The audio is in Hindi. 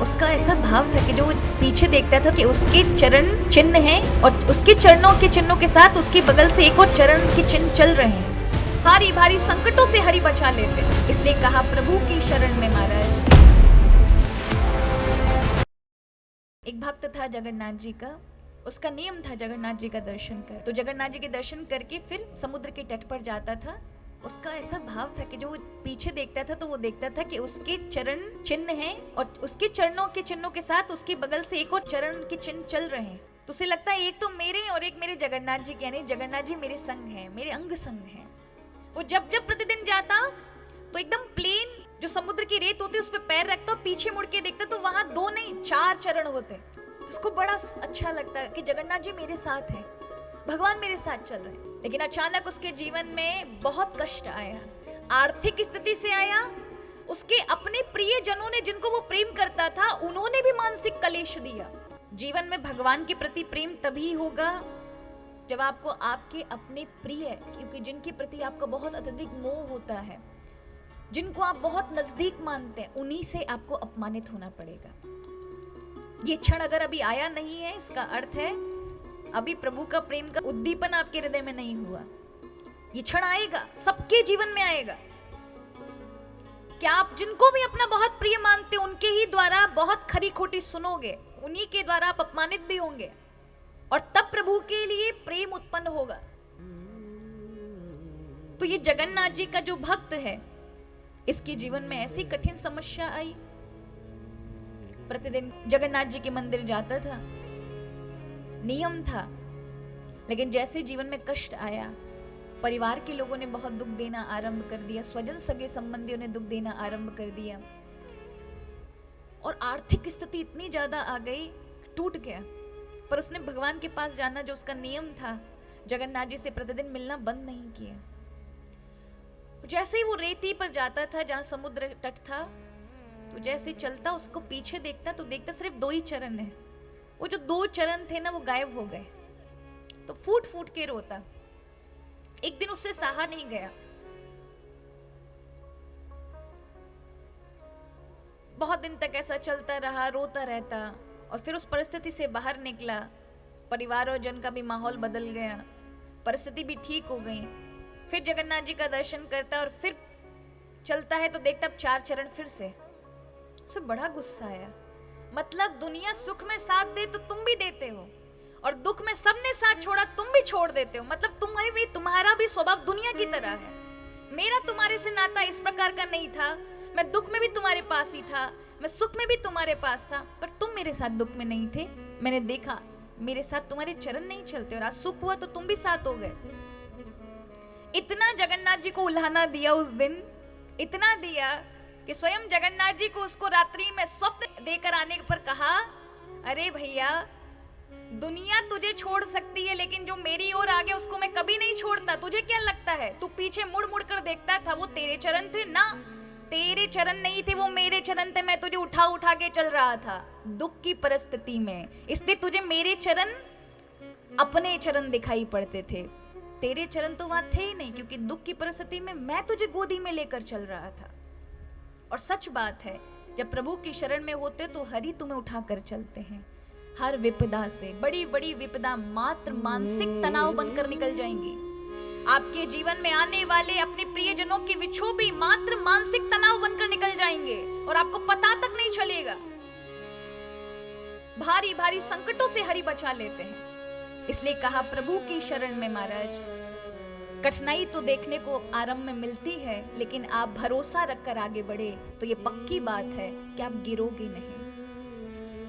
उसका ऐसा भाव था कि जो वो पीछे देखता था कि उसके चरण चिन्ह हैं और उसके चरणों के चिन्हों के साथ उसके बगल से एक और चरण के चिन्ह चल रहे हैं। भारी भारी संकटों से हरि बचा लेते, इसलिए कहा प्रभु की शरण में महाराज। एक भक्त था जगन्नाथ जी का, उसका नियम था जगन्नाथ जी का दर्शन कर, तो जगन्नाथ जी के दर्शन करके फिर समुद्र के तट पर जाता था। उसका ऐसा भाव था कि जो वो पीछे देखता था तो वो देखता था कि उसके चरण चिन्ह हैं और उसके चरणों के चिन्हों के साथ उसके बगल से एक और चरण के चिन्ह चल रहे हैं। तो उसे लगता है एक तो मेरे और एक मेरे जगन्नाथ जी के, यानी जगन्नाथ जी मेरे संग हैं, मेरे अंग संग हैं। वो जब जब प्रतिदिन जाता तो एकदम प्लेन जो समुद्र की रेत होती है उस पर पैर रखता और पीछे मुड़ के देखता तो वहां 2 नहीं 4 चरण होते। तो उसको बड़ा अच्छा लगता कि जगन्नाथ जी मेरे साथ हैं, भगवान मेरे साथ चल रहे हैं। लेकिन अचानक उसके जीवन में बहुत कष्ट आया, आर्थिक स्थिति से आया, उसके अपने प्रिय जनों ने जिनको वो प्रेम करता था उन्होंने भी मानसिक कलेश दिया। जीवन में भगवान के प्रति प्रेम तभी होगा जब आपको आपके अपने प्रिय, क्योंकि जिनके प्रति आपका बहुत अत्यधिक मोह होता है, जिनको आप बहुत नजदीक मानते हैं, उन्हीं से आपको अपमानित होना पड़ेगा। ये क्षण अगर अभी आया नहीं है, इसका अर्थ है अभी प्रभु का प्रेम का उद्दीपन आपके हृदय में नहीं हुआ। ये क्षण आएगा, सबके जीवन में आएगा। क्या आप जिनको भी अपना बहुत प्रिय मानते उनके ही द्वारा बहुत खरी खोटी सुनोगे, उन्हीं के द्वारा आप अपमानित भी होंगे और तब प्रभु के लिए प्रेम उत्पन्न होगा। तो ये जगन्नाथ जी का जो भक्त है, इसके जीवन में ऐसी कठिन समस्या आई। प्रतिदिन जगन्नाथ जी के मंदिर जाता था, नियम था, लेकिन जैसे जीवन में कष्ट आया, परिवार के लोगों ने बहुत दुख देना आरंभ कर दिया, स्वजन सगे संबंधियों ने दुख देना आरंभ कर दिया और आर्थिक स्थिति इतनी ज्यादा आ गई, टूट गया। पर उसने भगवान के पास जाना जो उसका नियम था, जगन्नाथ जी से प्रतिदिन मिलना बंद नहीं किया। जैसे ही वो रेती पर जाता था जहां समुद्र तट था, तो जैसे चलता उसको पीछे देखता तो देखता सिर्फ 2 ही चरण है। वो जो 2 चरण थे ना वो गायब हो गए, तो फूट फूट के रोता। एक दिन उससे सहा नहीं गया, बहुत दिन तक ऐसा चलता रहा, रोता रहता और फिर उस परिस्थिति से बाहर निकला। परिवार और जन का भी माहौल बदल गया, परिस्थिति भी ठीक हो गई। फिर जगन्नाथ जी का दर्शन करता और फिर चलता है तो देखता अब 4 चरण फिर से। उसे बड़ा गुस्सा आया, मतलब दुनिया सुख में साथ दे तो तुम भी देते हो और दुख में सबने साथ छोड़ा तुम भी छोड़ देते हो, मतलब तुम्हारा भी स्वभाव दुनिया की तरह है। मेरा तुम्हारे से नाता इस प्रकार का नहीं था, मैं दुख में भी तुम्हारे पास ही था, मैं सुख में भी तुम्हारे पास था, पर तुम मेरे साथ दुख में नहीं थे। मैंने देखा मेरे साथ तुम्हारे चरण नहीं चलते और आज सुख हुआ तो तुम भी साथ हो गए। इतना जगन्नाथ जी को उल्हाना दिया उस दिन, इतना दिया कि स्वयं जगन्नाथ जी को उसको रात्रि में स्वप्न देकर आने पर कहा, अरे भैया दुनिया तुझे छोड़ सकती है लेकिन जो मेरी ओर आ गया उसको मैं कभी नहीं छोड़ता। तुझे क्या लगता है तू पीछे मुड़ मुड़ कर देखता था, वो तेरे चरण थे ना, तेरे चरण नहीं थे, वो मेरे चरण थे। मैं तुझे उठा उठा के चल रहा था दुख की परिस्थिति में, इसलिए तुझे मेरे चरण अपने चरण दिखाई पड़ते थे, तेरे चरण तो वहां थे ही नहीं, क्योंकि दुख की परिस्थिति में मैं तुझे गोदी में लेकर चल रहा था। और सच बात है, जब प्रभु की शरण में होते तो हरि तुम्हें उठाकर चलते हैं। हर विपदा से, बड़ी बड़ी विपदा मात्र मानसिक तनाव बनकर निकल जाएंगी। आपके जीवन में आने वाले अपने प्रियजनों के विछोह भी मात्र मानसिक तनाव बनकर निकल जाएंगे और आपको पता तक नहीं चलेगा। भारी भारी संकटों से हरि बचा लेते हैं, इसलिए कहा प्रभु की शरण में महाराज। कठिनाई तो देखने को आरंभ में मिलती है, लेकिन आप भरोसा रखकर आगे बढ़े तो ये पक्की बात है कि आप गिरोगे नहीं।